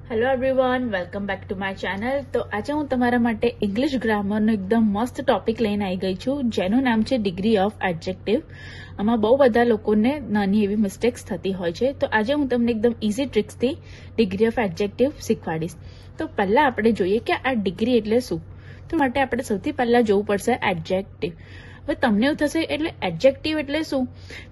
Hello everyone, welcome back to my channel. તો આજે હું તમારા માટે ઇંગ્લિશ ગ્રામરનો એકદમ મસ્ત ટોપિક લઈને આવી ગઈ છું, જેનું નામ છે ડિગ્રી ઓફ એડજેક્ટિવ. આમાં બહુ બધા લોકોને નાની એવી મિસ્ટેક્સ થતી હોય છે. તો આજે હું તમને એકદમ ઇઝી ટ્રિક્સથી ડિગ્રી ઓફ એડજેક્ટિવ શીખવાડીશ. તો પહેલાં આપણે જોઈએ કે આ ડિગ્રી એટલે શું. તો માટે આપણે સૌથી પહેલાં જોવું પડશે એડજેક્ટિવ. હવે તમને એવું થશે એટલે એડજેક્ટિવ એટલે શું?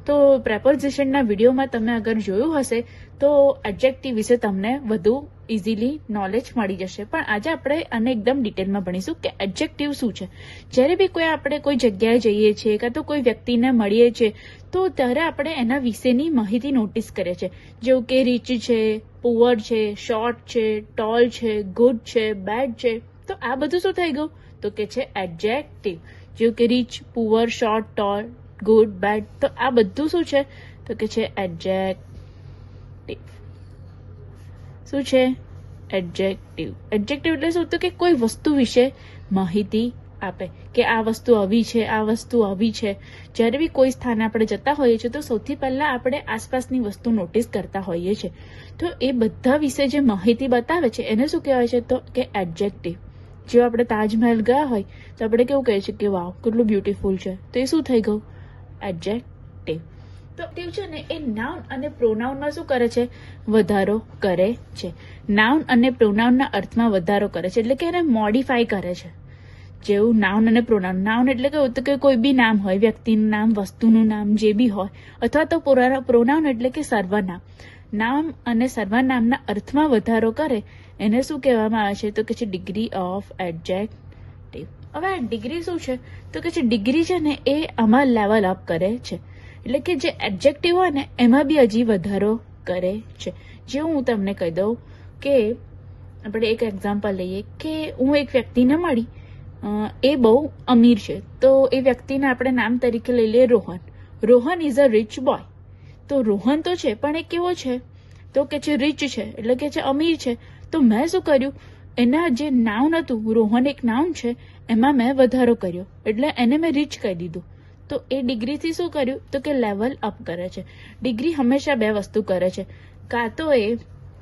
તો પ્રેપોઝિશનના વિડીયોમાં તમે અગર જોયું હશે તો એડજેક્ટિવ વિશે તમને વધુ ઇઝીલી નોલેજ મળી જશે. પણ આજે આપણે આને એકદમ ડિટેલમાં ભણીશું કે એડજેક્ટિવ શું છે. જ્યારે બી આપણે કોઈ જગ્યાએ જઈએ છીએ કાં તો કોઈ વ્યક્તિને મળીએ છીએ તો ત્યારે આપણે એના વિશેની માહિતી નોટિસ કરીએ છીએ, જેવું કે રીચ છે, પુઅર છે, શોર્ટ છે, ટોલ છે, ગુડ છે, બેડ છે. તો આ બધું શું થઈ ગયું? તો કે છે એડજેક્ટિવ. જેવું કે rich, poor, short, tall, good, bad. તો આ બધું શું છે? તો કે છે એડજેક્ટિવ. શું છે? એડજેક્ટિવ. એડજેક્ટિવ એટલે શું? તો કે કોઈ વસ્તુ વિશે માહિતી આપે કે આ વસ્તુ આવી છે, આ વસ્તુ આવી છે. જ્યારે બી કોઈ સ્થાને આપણે જતા હોઈએ છીએ તો સૌથી પહેલા આપણે આસપાસની વસ્તુ નોટિસ કરતા હોઈએ છીએ. તો એ બધા વિશે જે માહિતી બતાવે છે એને શું કહેવાય છે? તો કે એડજેક્ટિવ. જો આપણે તાજમહેલ ગયા હોય તો આપણે કેવું કહીએ છીએ કે વાવ, કેટલું બ્યુટીફુલ છે. તો એ શું થઈ ગયું? એડજેક્ટિવ. તો તે છે ને એ નાઉન અને પ્રોનાઉનમાં શું કરે છે? વધારો કરે છે. નાઉન અને પ્રોનાઉનના અર્થમાં વધારો કરે છે, એટલે કે એને મોડિફાય કરે છે. જેવું નાઉન અને પ્રોનાઉન. નાઉન એટલે કેવું? તો કે કોઈ બી નામ હોય, વ્યક્તિનું નામ, વસ્તુનું નામ, જે બી હોય. અથવા તો પ્રોનાઉન એટલે કે સર્વનામ. નામ અને સર્વનામના અર્થમાં વધારો કરે એને શું કહેવામાં આવે છે? તો કે છે ડિગ્રી ઓફ એડજેક્ટિવ. હવે આ ડિગ્રી શું છે? તો કે છે ડિગ્રી છે ને એ આમાં લેવલ અપ કરે છે. એટલે કે જે એડજેક્ટિવ હોય ને એમાં બી હજી વધારો કરે છે. જેવું હું તમને કહી દઉં કે આપણે એક એક્ઝામ્પલ લઈએ કે હું એક વ્યક્તિને મળી, એ બહુ અમીર છે. તો એ વ્યક્તિને આપણે નામ તરીકે લઈ લઈએ Rohan. Rohan is a rich boy. તો રોહન તો છે પણ એ કેવો છે? તો કે છે રીચ છે, એટલે કે છે અમીર છે. તો મેં શું કર્યું? એના જે નાઉન હતું, રોહન એક નાઉન છે, એમાં મેં વધારો કર્યો, એટલે એને મેં રીચ કહી દીધું. તો એ ડિગ્રીથી શું કર્યું? તો કે લેવલ અપ કરે છે. ડિગ્રી હંમેશા બે વસ્તુ કરે છે, કાં તો એ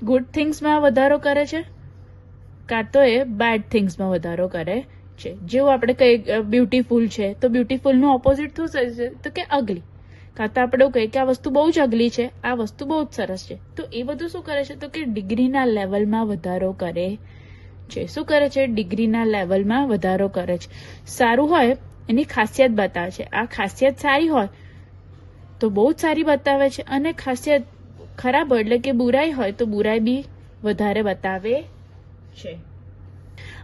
ગુડ થિંગ્સમાં વધારો કરે છે, કાં તો એ બેડ થિંગ્સમાં વધારો કરે છે. જેવું આપણે કહીએ બ્યુટીફુલ છે, તો બ્યુટીફુલનું ઓપોઝિટ શું થશે? તો કે અગલી. કાં તો આપણે એવું કહીએ કે આ વસ્તુ બહુ જ અગલી છે, આ વસ્તુ બહુ જ સરસ છે. તો એ બધું શું કરે છે? તો કે ડિગ્રીના લેવલમાં વધારો કરે છે. શું કરે છે? ડિગ્રીના લેવલમાં વધારો કરે છે. સારું હોય એની ખાસિયત બતાવે છે. આ ખાસિયત સારી હોય તો બહુ જ સારી બતાવે છે, અને ખાસિયત ખરાબ હોય એટલે કે બુરાઈ હોય તો બુરાઈ બી વધારે બતાવે છે.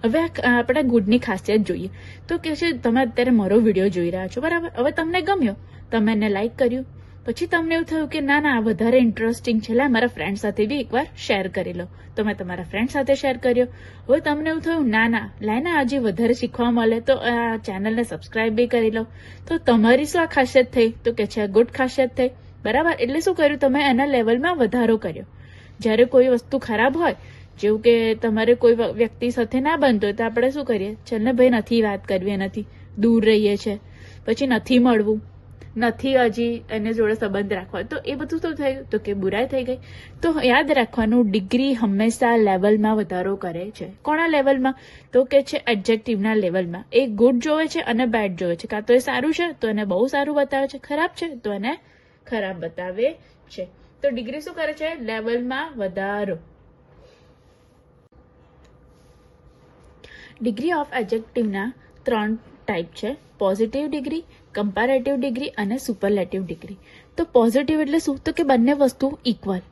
હવે આપણે ગુડની ખાસિયત જોઈએ તો કે છે તમે અત્યારે મારો વિડીયો જોઈ રહ્યા છો, બરાબર? હવે તમને ગમ્યો, તમે એને લાઈક કર્યું, પછી તમને એવું થયું કે ના આ વધારે ઇન્ટરેસ્ટિંગ છે, લા મારા ફ્રેન્ડ સાથે બી એકવાર શેર કરી લો. તમે તમારા ફ્રેન્ડ સાથે શેર કર્યો. હવે તમને એવું થયું ના લાઈને આજે વધારે શીખવા મળે તો આ ચેનલને સબસ્ક્રાઇબ બી કરી લો. તો તમારી શું આ ખાસિયત થઈ? તો કે છે ગુડ ખાસિયત થઈ, બરાબર? એટલે શું કર્યું? તમે એના લેવલમાં વધારો કર્યો. જ્યારે કોઈ વસ્તુ ખરાબ હોય, જેવું કે તમારે કોઈ વ્યક્તિ સાથે ના બનતો હોય તો આપણે શું કરીએ? ચાલ ને ભાઈ, નથી વાત કરવી એનાથી, દૂર રહીએ છીએ, પછી નથી મળવું, નથી હજી એને જોડે સંબંધ રાખવા. તો એ બધું શું થયું? તો કે બુરાઈ થઈ ગઈ. તો યાદ રાખવાનું, ડિગ્રી હંમેશા લેવલમાં વધારો કરે છે. કોના લેવલમાં? તો કે છે એડજેક્ટિવના લેવલમાં. એ ગુડ જોવે છે અને બેડ જોવે છે. કાં તો એ સારું છે તો એને બહુ સારું બતાવે છે, ખરાબ છે તો એને ખરાબ બતાવે છે. તો ડિગ્રી શું કરે છે? લેવલમાં વધારો. ડિગ્રી ઓફ એડજેક્ટિવના 3 ટાઈપ છે: પોઝિટિવ ડિગ્રી, કમ્પેરેટિવ ડિગ્રી અને સુપરલેટિવ ડિગ્રી. તો પોઝિટિવ એટલે શું? તો કે બંને વસ્તુ ઇક્વલ,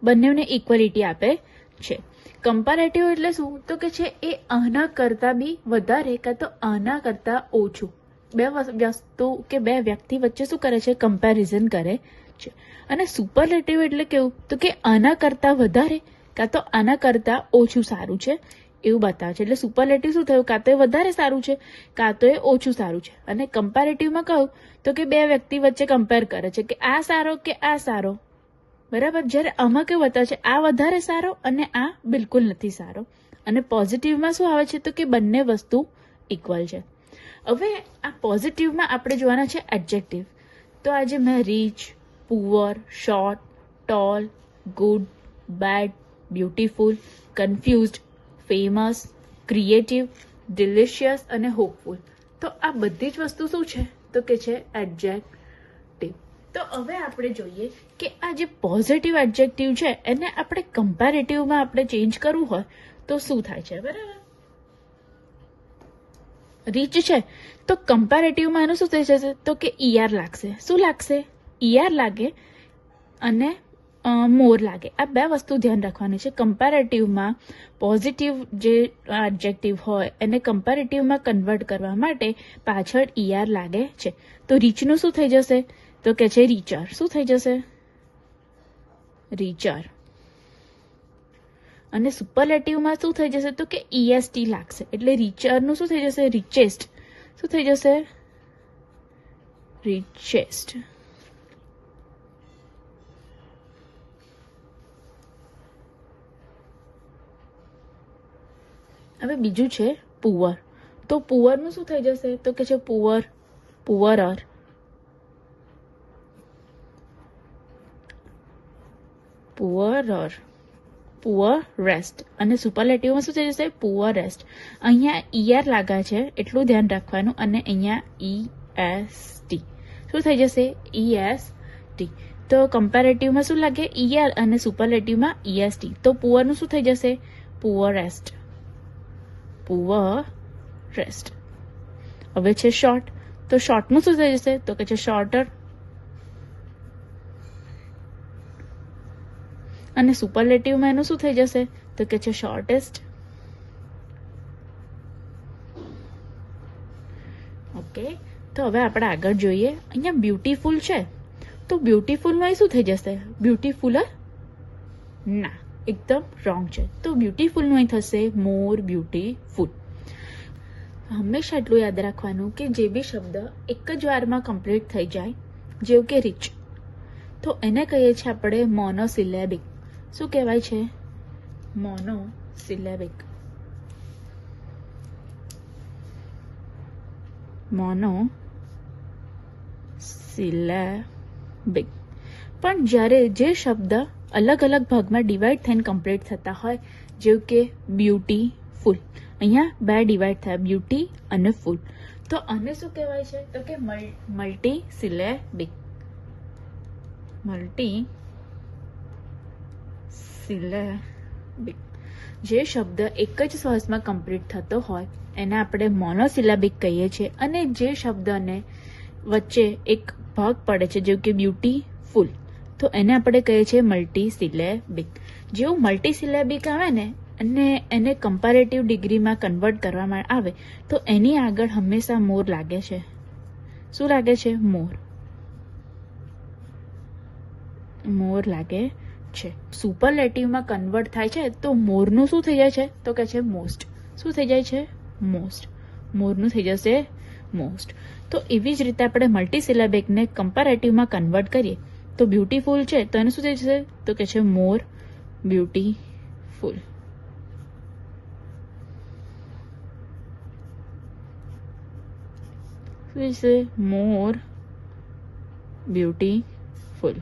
બંનેને ઇક્વલિટી આપે છે. કમ્પેરેટિવ એટલે શું? તો કે છે એ આના કરતાં બી વધારે કાં તો આના કરતાં ઓછું. બે વસ્તુ કે બે વ્યક્તિ વચ્ચે શું કરે છે? કમ્પેરિઝન કરે છે. અને સુપરલેટિવ એટલે કેવું? તો કે આના કરતાં વધારે કાં તો આના કરતાં ઓછું સારું છે એવું બતાવે છે. એટલે સુપરલેટિવ શું થયું? કાં તો એ વધારે સારું છે, કાં તો એ ઓછું સારું છે. અને કમ્પેરેટિવમાં કહું તો કે બે વ્યક્તિ વચ્ચે કમ્પેર કરે છે કે આ સારો કે આ સારો, બરાબર? જ્યારે આમાં કેવું બતાવે છે? આ વધારે સારો અને આ બિલકુલ નથી સારો. અને પોઝિટિવમાં શું આવે છે? તો કે બંને વસ્તુ ઇક્વલ છે. હવે આ પોઝિટિવમાં આપણે જોવાના છે એડજેક્ટિવ. તો આજે મેં rich, poor, short, tall, good, bad, beautiful, confused, famous, creative, delicious અને હોપફુલ. તો આ બધી જ વસ્તુ શું છે તો કે છે એડજેક્ટિવ. તો હવે આપણે જોઈએ કે આ જે પોઝિટિવ એડજેક્ટિવ છે એને આપણે કમ્પેરેટિવમાં આપણે ચેન્જ કરવું હોય તો શું થાય છે, બરાબર. રીચ છે તો કમ્પેરેટિવમાં એનું શું થઈ જશે તો કે ઈઆર લાગશે. શું લાગશે? ઈઆર લાગે અને મોર લાગે. આ બે વસ્તુ ધ્યાન રાખવાની છે. કમ્પેરેટિવમાં પોઝિટિવ જે એડજેક્ટિવ હોય એને કમ્પેરેટિવમાં કન્વર્ટ કરવા માટે પાછળ ઈઆર લાગે છે. તો રીચનું શું થઈ જશે તો કે છે રીચર. શું થઈ જશે? રીચર. અને સુપરલેટિવમાં શું થઈ જશે તો કે ઈએસટી લાગશે. એટલે રીચરનું શું થઈ જશે? રીચેસ્ટ. શું થઈ જશે? રીચેસ્ટ. હવે બીજું છે પુઅર. તો પુઅરનું શું થઈ જશે તો કે છે પુઅર, પુઅરર, પુઅરર, પુઅરેસ્ટ. અને સુપરલેટિવમાં શું થઈ જશે? પુઅરેસ્ટ. અહીંયા ઈઆર લાગા છે એટલું ધ્યાન રાખવાનું અને અહીંયા ઈએસટી. શું થઈ જશે? ઈએસટી. તો કમ્પેરેટિવમાં શું લાગે? ઈઆર અને સુપરલેટિવમાં ઈએસટી. તો પુઅરનું શું થઈ જશે? પુઅરેસ્ટ, પુઅરેસ્ટ. હવે છે શોર્ટ. તો શોર્ટનું શું થઈ જશે તો કે છે શોર્ટર. અને સુપરલેટિવમાં એનું શું થઈ જશે તો કે છે શોર્ટેસ્ટ. ઓકે. તો હવે આપણે આગળ જોઈએ. અહીંયા બ્યુટીફુલ છે તો બ્યુટીફુલમાં એ શું થઈ જશે? બ્યુટીફુલર? ના, એકદમ રોંગ છે. તો બ્યુટીફુલનું અહીં થશે મોર બ્યુટીફુલ. હંમેશા એટલું યાદ રાખવાનું કે જે બી શબ્દ એક જ વારમાં કમ્પ્લીટ થઈ જાય, જેવું કે રીચ, તો એને કહીએ છીએ આપણે મોનોસિલેબિક. શું કહેવાય છે? મોનોસિલેબિક. મોનોસિલેબિક. પણ જ્યારે જે શબ્દ અલગ અલગ ભાગમાં ડિવાઈડ થઈને કમ્પ્લીટ થતા હોય, જેવું કે બ્યુટીફુલ, અહીંયા બે ડિવાઈડ થયા, બ્યુટી અને ફૂલ, તો આને શું કહેવાય છે તો કે મલ્ટીસિલેબિક. મલ્ટીસિલેબિક. જે શબ્દ એક જ શ્વાસમાં કમ્પ્લીટ થતો હોય એને આપણે મોનોસિલેબિક કહીએ છીએ. અને જે શબ્દને વચ્ચે એક ભાગ પડે છે જેવું કે બ્યુટીફુલ, તો એને આપણે કહીએ છીએ મલ્ટીસિલેબિક. જેવું મલ્ટીસિલેબિક આવે ને અને એને કમ્પેરેટિવ ડિગ્રીમાં કન્વર્ટ કરવામાં આવે તો એની આગળ હંમેશા મોર લાગે છે. શું લાગે છે? મોર. મોર લાગે છે. સુપરલેટિવમાં કન્વર્ટ થાય છે તો મોરનું શું થઈ જાય છે તો કે છે મોસ્ટ. શું થઈ જાય છે? મોસ્ટ. મોરનું થઈ જશે મોસ્ટ. તો એવી જ રીતે આપણે મલ્ટીસિલેબિકને કમ્પેરેટિવમાં કન્વર્ટ કરીએ તો બ્યુટીફુલ છે તો એનું શું થઈ જશે તો કે છે મોર બ્યુટીફુલ. More beautiful.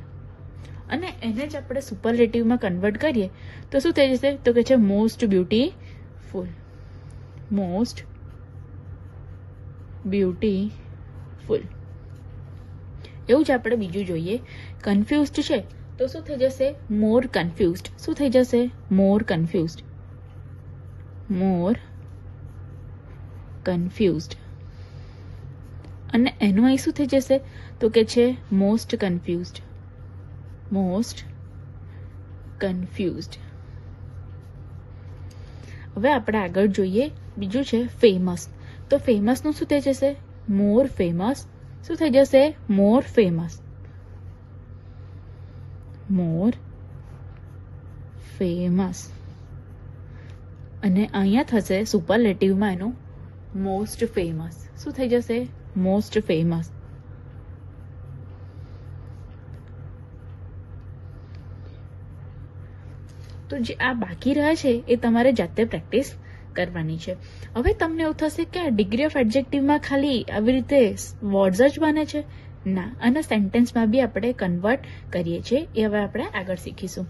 અને એને જ આપણે સુપરલેટિવમાં કન્વર્ટ કરીએ તો શું થઈ જશે તો કે છે મોસ્ટ બ્યુટીફુલ. Most beautiful. એવું જ આપણે બીજું જોઈએ. કન્ફ્યુઝડ છે તો શું થઈ જશે? મોર કન્ફ્યુઝડ. શું થઈ જશે? મોર કન્ફ્યુઝડ. મોર કન્ફ્યુઝડ. અને એનું અહીં શું થઈ જશે તો કે છે મોસ્ટ કન્ફ્યુઝડ. Most confused. હવે આપણે આગળ જોઈએ. બીજું છે ફેમસ. તો ફેમસનું શું થઈ જશે? મોર ફેમસ. શું થઈ જશે? મોર ફેમસ. મોર ફેમસ. અને અહીંયા થશે સુપરલેટિવમાં એનું મોસ્ટ ફેમસ. શું થઈ જશે? Most famous. તો જે આ બાકી રહ્યા છે એ તમારે જાતે પ્રેક્ટિસ કરવાની છે. હવે તમને એવું થશે કે આ ડિગ્રી ઓફ એડજેક્ટિવમાં ખાલી આવી રીતે વર્ડ્સ જ બને છે? ના, અને સેન્ટેન્સમાં બી આપણે કન્વર્ટ કરીએ છીએ. એ હવે આપણે આગળ શીખીશું.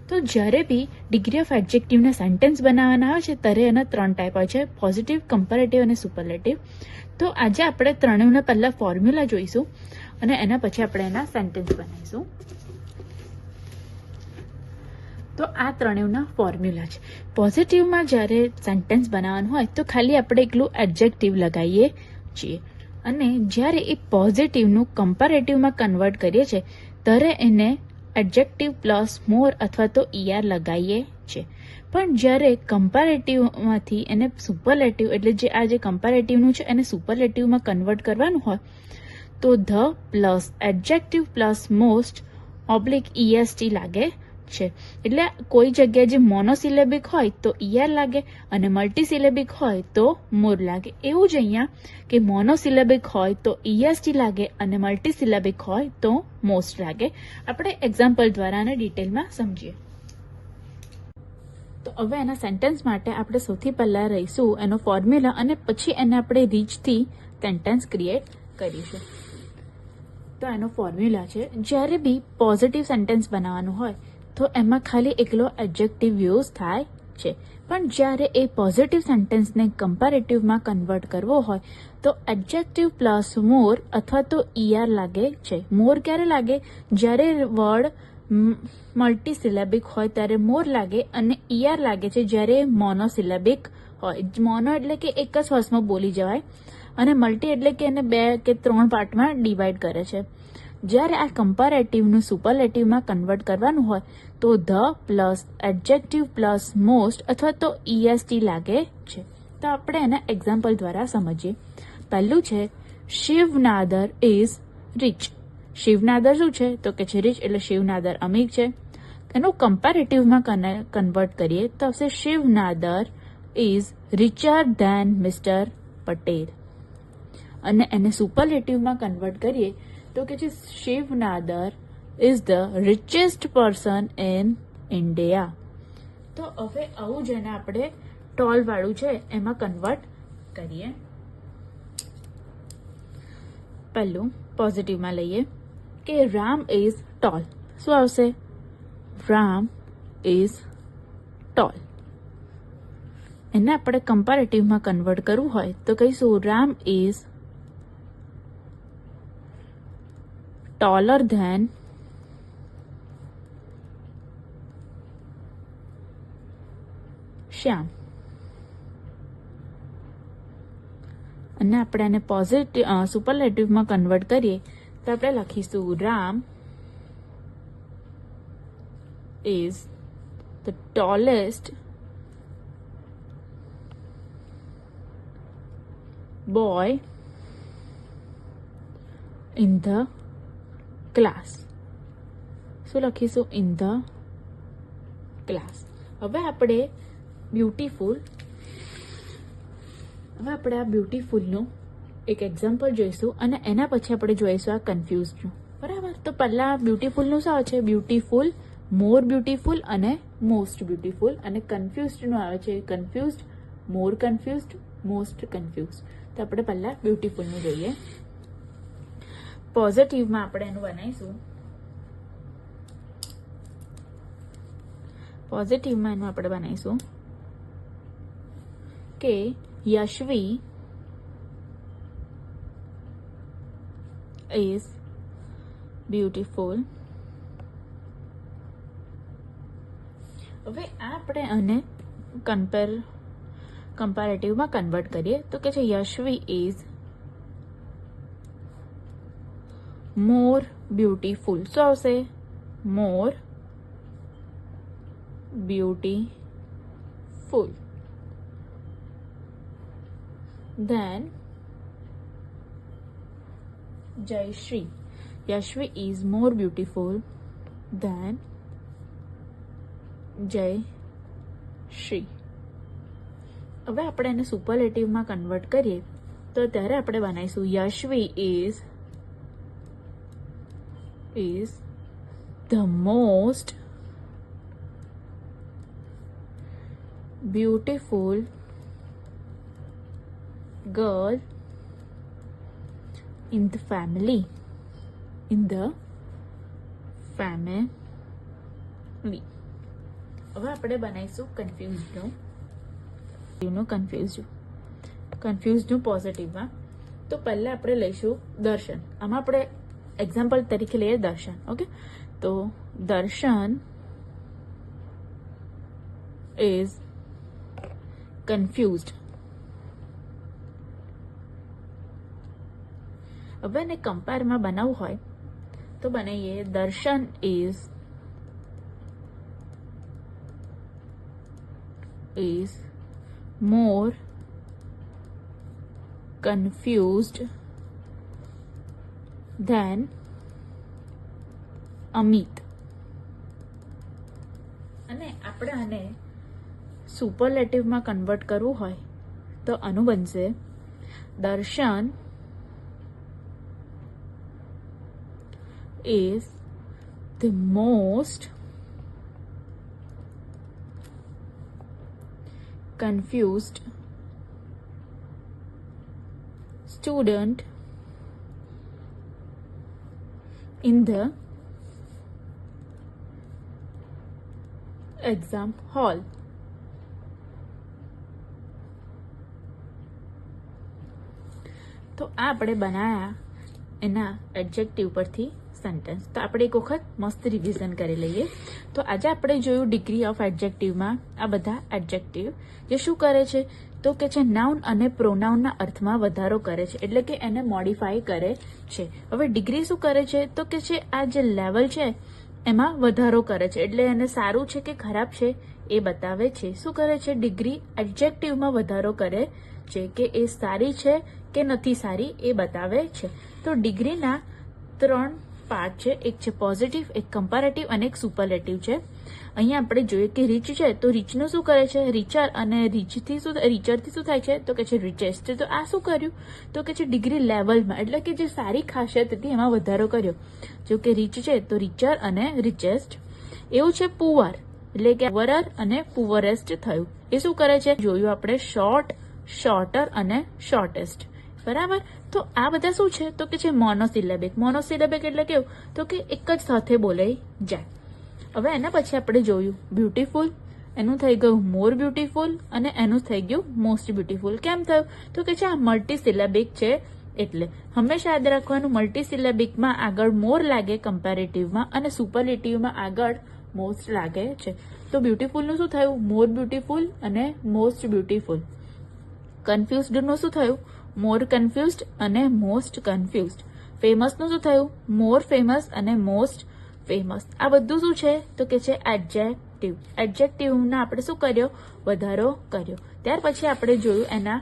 તો જ્યારે બી ડિગ્રી ઓફ એડજેક્ટિવના સેન્ટેન્સ બનાવવાના આવે છે ત્યારે એના 3 ટાઈપ હોય છે, પોઝિટિવ, કમ્પેરેટિવ અને સુપરલેટિવ. તો આજે આપણે ત્રણેયના પહેલા ફોર્મ્યુલા જોઈશું અને એના પછી આપણે એના સેન્ટેન્સ બનાવીશું. તો આ ત્રણેયના ફોર્મ્યુલા છે. પોઝિટિવમાં જ્યારે સેન્ટેન્સ બનાવવાનું હોય તો ખાલી આપણે એકલું એડજેક્ટિવ લગાવીએ છીએ અને જ્યારે એ પોઝિટિવનું કમ્પેરેટિવમાં કન્વર્ટ કરીએ છીએ ત્યારે એને એડજેક્ટિવ પ્લસ મોર અથવા તો ER લગાવીએ છીએ. પણ જ્યારે કમ્પેરેટિવમાંથી એને સુપરલેટિવ એટલે જે આ જે કમ્પેરેટિવનું છે એને સુપરલેટિવમાં કન્વર્ટ કરવાનું હોય તો the plus adjective plus most oblique EST લાગે છે. એટલે કોઈ જગ્યાએ જે મોનોસિલેબિક હોય તો ER લાગે અને મલ્ટીસિલેબિક હોય તો મોર લાગે. એવું જ અહીંયા કે મોનોસિલેબિક હોય તો EST લાગે અને મલ્ટીસિલેબિક હોય તો મોસ્ટ લાગે. આપણે એક્ઝામ્પલ દ્વારા આને ડિટેલમાં સમજીએ. તો હવે એના સેન્ટેન્સ માટે આપણે સૌથી પહેલાં રહીશું એનો ફોર્મ્યુલા અને પછી એને આપણે રીચથી સેન્ટેન્સ ક્રિએટ કરીશું. તો એનો ફોર્મ્યુલા છે, જ્યારે બી પોઝિટિવ સેન્ટેન્સ બનાવવાનું હોય તો એમાં ખાલી એકલો એડજેક્ટિવ યુઝ થાય છે. પણ જ્યારે એ પોઝિટિવ સેન્ટેન્સને કમ્પેરેટિવમાં કન્વર્ટ કરવો હોય તો એડજેક્ટિવ પ્લસ મોર અથવા તો ER લાગે છે. મોર ક્યારે લાગે? જ્યારે વર્ડ મલ્ટીસિલેબિક હોય ત્યારે મોર લાગે અને ER લાગે છે જ્યારે મોનોસિલેબિક હોય. મોનો એટલે કે એક જ હર્ષમાં બોલી જવાય અને મલ્ટી એટલે કે એને 2 કે 3 પાર્ટમાં ડિવાઈડ કરે છે. જ્યારે આ કમ્પેરેટિવનું સુપરલેટિવમાં કન્વર્ટ કરવાનું હોય તો the plus adjective plus most અથવા તો EST લાગે છે. તો આપણે એના એક્ઝામ્પલ દ્વારા સમજીએ. પહેલું છે, શિવનાદર ઇઝ રીચ. શિવનાદર શું છે તો કે છે રીચ, એટલે શિવનાદર અમીર છે. એનું કમ્પેરેટિવમાં કન્વર્ટ કરીએ તો આવશે શિવનાદર ઇઝ રિચર ધેન મિસ્ટર પટેલ. અને એને સુપરલેટિવમાં કન્વર્ટ કરીએ તો કે છે શિવનાદર is the richest person in India. તો હવે આવું જેને આપણે ટોલ વાળું છે એમાં કન્વર્ટ કરીએ. પહેલું પોઝિટિવમાં લઈએ કે રામ ઇઝ ટોલ. શું આવશે? Ram is tall. એને આપણે કમ્પેરેટિવમાં કન્વર્ટ કરવું હોય તો કહીશું રામ ઇઝ taller than શ્યામ. અને આપણે એને પોઝિટિવ સુપરલેટિવમાં કન્વર્ટ કરીએ તો આપણે લખીશું Ram is the tallest boy in the class. શું લખીશું? In the class. હવે આપણે આ બ્યુટીફુલનું એક એક્ઝામ્પલ જોઈશું અને એના પછી આપણે જોઈશું આ કન્ફ્યુઝનું. બરાબર? તો પહેલાં બ્યુટીફુલનું શું આવે છે? બ્યુટીફુલ, મોર બ્યુટીફુલ અને મોસ્ટ બ્યુટીફુલ. અને કન્ફ્યુઝડનું આવે છે કન્ફ્યુઝડ, મોર કન્ફ્યુઝડ, મોસ્ટ કન્ફ્યુઝડ. તો આપણે પહેલાં બ્યુટીફુલનું જોઈએ. પોઝિટિવમાં આપણે એનું બનાવીશું. પોઝિટિવમાં એનું આપણે બનાવીશું કે યશવી ઇઝ બ્યુટીફુલ. હવે આપણે આને કમ્પેરેટિવમાં કન્વર્ટ કરીએ તો કે છે યશવી ઇઝ મોર બ્યુટીફુલ. શું આવશે? More beautiful than Jayshree. Yashvi is more beautiful than Jayshree. હવે આપણે એને સુપરલેટિવમાં કન્વર્ટ કરીએ તો ત્યારે આપણે બનાવીશું Yashvi is the most beautiful girl in the family. હવે આપણે બનાવીશું કન્ફ્યુઝનું પોઝિટિવમાં. તો પહેલા આપણે લઈશું દર્શન. આમાં આપણે એક્ઝામ્પલ તરીકે લઈએ દર્શન. ઓકે, તો દર્શન ઇઝ કન્ફ્યુઝડ. હવે એને કમ્પેરમાં બનાવવું હોય તો બનાવીએ દર્શન is more confused than Amit. અને આપણે આને સુપરલેટિવમાં કન્વર્ટ કરવું હોય તો આનું બનશે દર્શન is the most confused student in the exam hall. તો આ આપણે બનાયા એના એડજેક્ટિવ પરથી સેન્ટેન્સ. તો આપણે એક વખત મસ્ત રિવિઝન કરી લઈએ. તો આજે આપણે જોયું ડિગ્રી ઓફ એડજેક્ટિવમાં આ બધા એડજેક્ટિવ જે શું કરે છે તો કે છે નાઉન અને પ્રોનાઉનના અર્થમાં વધારો કરે છે, એટલે કે એને મોડિફાઈ કરે છે. હવે ડિગ્રી શું કરે છે તો કે છે આ જે લેવલ છે એમાં વધારો કરે છે, એટલે એને સારું છે કે ખરાબ છે એ બતાવે છે. શું કરે છે? ડિગ્રી એડજેક્ટિવમાં વધારો કરે છે કે એ સારી છે કે નથી સારી એ બતાવે છે. તો ડિગ્રીના 3 પાર્ટ છે, એક છે પોઝિટિવ, એક કમ્પેરેટિવ અને એક સુપરલેટિવ છે. અહીંયા આપણે જોઈએ કે રીચ છે તો રીચનું શું કરે છે રીચર, અને રીચરથી શું થાય છે તો કે છે રિચેસ્ટ. તો આ શું કર્યું તો કે છે ડિગ્રી લેવલમાં, એટલે કે જે સારી ખાસિયત હતી એમાં વધારો કર્યો. જો કે રીચ છે તો રીચર અને રિચેસ્ટ. એવું છે પુઅર, એટલે કે પુઅરર અને પુઅરેસ્ટ થયું. એ શું કરે છે જોયું આપણે શોર્ટ, શોર્ટર અને શોર્ટેસ્ટ. બરાબર. તો આ બધા શું છે તો કે છે મોનોસિલેબિક. મોનોસિલેબિક એટલે કેવું તો કે એક જ સાથે બોલાઈ જાય. હવે એના પછી આપણે જોયું બ્યુટીફુલ, એનું થઈ ગયું મોર બ્યુટીફુલ અને એનું થઈ ગયું મોસ્ટ બ્યુટીફુલ. કેમ થયું તો કે છે આ મલ્ટીસિલેબિક છે, એટલે હંમેશા યાદ રાખવાનું મલ્ટીસિલેબિકમાં આગળ મોર લાગે કમ્પેરેટિવમાં અને સુપરલેટિવમાં આગળ મોસ્ટ લાગે છે. તો બ્યુટીફુલનું શું થયું મોર બ્યુટીફુલ અને મોસ્ટ બ્યુટીફુલ. કન્ફ્યુઝડનું શું થયું મોર કન્ફ્યુઝડ અને મોસ્ટ કન્ફ્યુઝડ. ફેમસનું શું થયું મોર ફેમસ અને મોસ્ટ ફેમસ. આ બધું શું છે તો કે છે એડજેક્ટિવ. એડજેક્ટિવના આપણે શું કર્યો વધારો કર્યો. ત્યાર પછી આપણે જોયું એના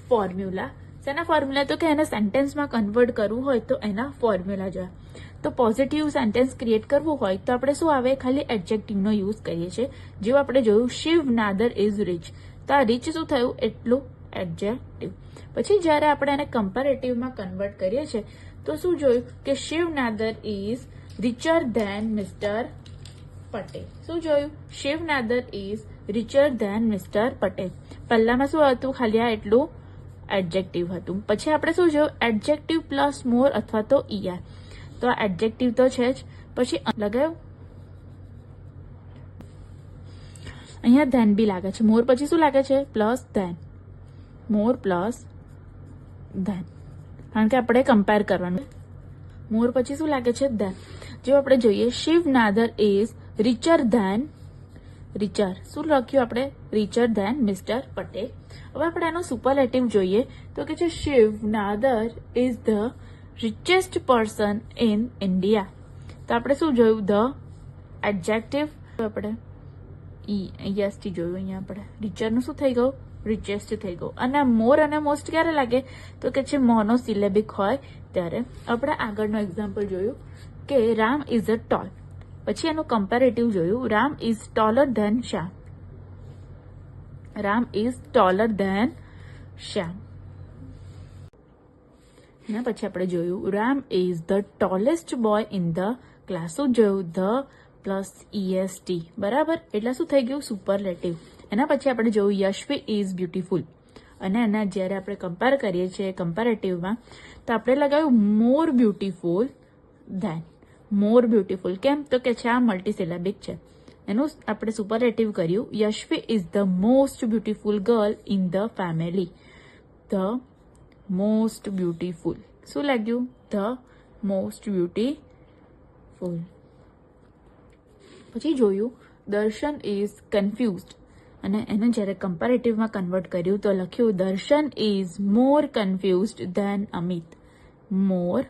ફોર્મ્યુલા. શેના ફોર્મ્યુલા તો કે એને સેન્ટેન્સમાં કન્વર્ટ કરવું હોય તો એના ફોર્મ્યુલા જોયા. તો પોઝિટિવ સેન્ટેન્સ ક્રિએટ કરવું હોય તો આપણે શું આવે ખાલી એડજેક્ટિવનો યુઝ કરીએ છીએ. જેવું આપણે જોયું શિવ નાદર ઇઝ રીચ, તો આ રીચ શું થયું એટલું એડજેક્ટિવ. પછી જ્યારે આપણે એને કમ્પેરેટિવમાં કન્વર્ટ કરીએ છીએ તો શું જોયું કે Shiv Nadar is richer than Mr. Patel. શું જોયું Shiv Nadar is richer than Mr. Patel. પહેલામાં શું હતું ખાલી આ એટલું એડજેક્ટિવ હતું. પછી આપણે શું જોયું એડજેક્ટિવ પ્લસ મોર અથવા તો ER. તો આ એડજેક્ટિવ તો છે જ, પછી લગાવ્યું અહીંયા ધેન બી લાગે છે. મોર પછી શું લાગે છે પ્લસ ધેન, મોર પ્લસ ધેન, કારણ કે આપણે કમ્પેર કરવાનું. મોર પછી શું લાગે છે ધેન. જો આપણે જોઈએ Shiv Nadar is richer than richer. શું લખ્યું આપણે richer than Mr. પટેલ. હવે આપણે આનો સુપરલેટિવ જોઈએ તો કે છે Shiv Nadar is the richest person in India. તો આપણે શું જોયું ધ એડજેક્ટિવ આપણે EST જોયું. અહીંયા આપણે રિચરનું શું થઈ ગયું રિચેસ્ટ થઈ ગયું. અને મોર અને મોસ્ટ ક્યારે લાગે તો કે છે મોનોસિલેબિક હોય ત્યારે. આપણે આગળનો એક્ઝામ્પલ જોયું કે રામ ઇઝ અ ટોલ. પછી એનું કમ્પેરેટિવ જોયું Ram is taller than Shyam. Ram is taller than Shyam. એના પછી આપણે જોયું Ram is the tallest boy in the class. શું જોયું ધ પ્લસ EST. બરાબર, એટલે શું થઈ ગયું સુપરલેટિવ. એના પછી આપણે જોયું યશવી ઇઝ બ્યુટીફુલ, અને એના જ્યારે આપણે કમ્પેર કરીએ છીએ કમ્પેરેટિવમાં તો આપણે લગાવ્યું more beautiful than. More beautiful કેમ તો કે છે આ મલ્ટીસિલેબિક છે. એનું આપણે સુપરલેટિવ કર્યું. Yashvi is the most beautiful girl in the family. The most beautiful. શું લાગ્યું? The most beautiful. પછી જોયું દર્શન ઇઝ કન્ફ્યુઝડ, અને એને જ્યારે કમ્પેરેટિવમાં કન્વર્ટ કર્યું તો લખ્યું Darshan is more confused than Amit. More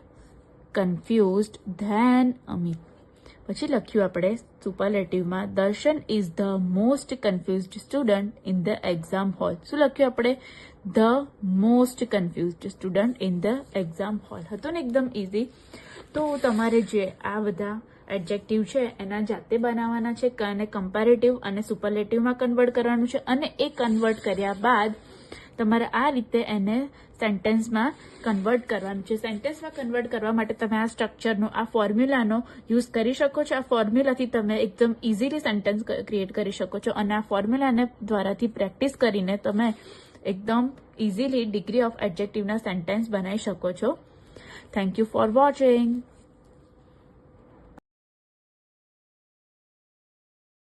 confused than Amit. પછી લખ્યું આપણે સુપરલેટિવમાં Darshan is the most confused student in the exam hall. શું લખ્યું આપણે? The most confused student in the exam hall. હતું ને એકદમ ઇઝી. તો તમારે જે આ બધા એડજેક્ટિવ છે એના જાતે બનાવવાના છે અને કમ્પેરેટિવ અને સુપરલેટિવમાં કન્વર્ટ કરવાનું છે, અને એ કન્વર્ટ કર્યા બાદ તમારે આ રીતે એને સેન્ટેન્સમાં કન્વર્ટ કરવાનું છે. સેન્ટેન્સમાં કન્વર્ટ કરવા માટે તમે આ સ્ટ્રક્ચરનો, આ ફોર્મ્યુલાનો યુઝ કરી શકો છો. આ ફોર્મ્યુલાથી તમે એકદમ ઇઝીલી સેન્ટેન્સ ક્રિએટ કરી શકો છો, અને આ ફોર્મ્યુલાને દ્વારાથી પ્રેક્ટિસ કરીને તમે એકદમ ઇઝીલી ડિગ્રી ઓફ એડજેક્ટિવના સેન્ટેન્સ બનાવી શકો છો. Thank you for watching.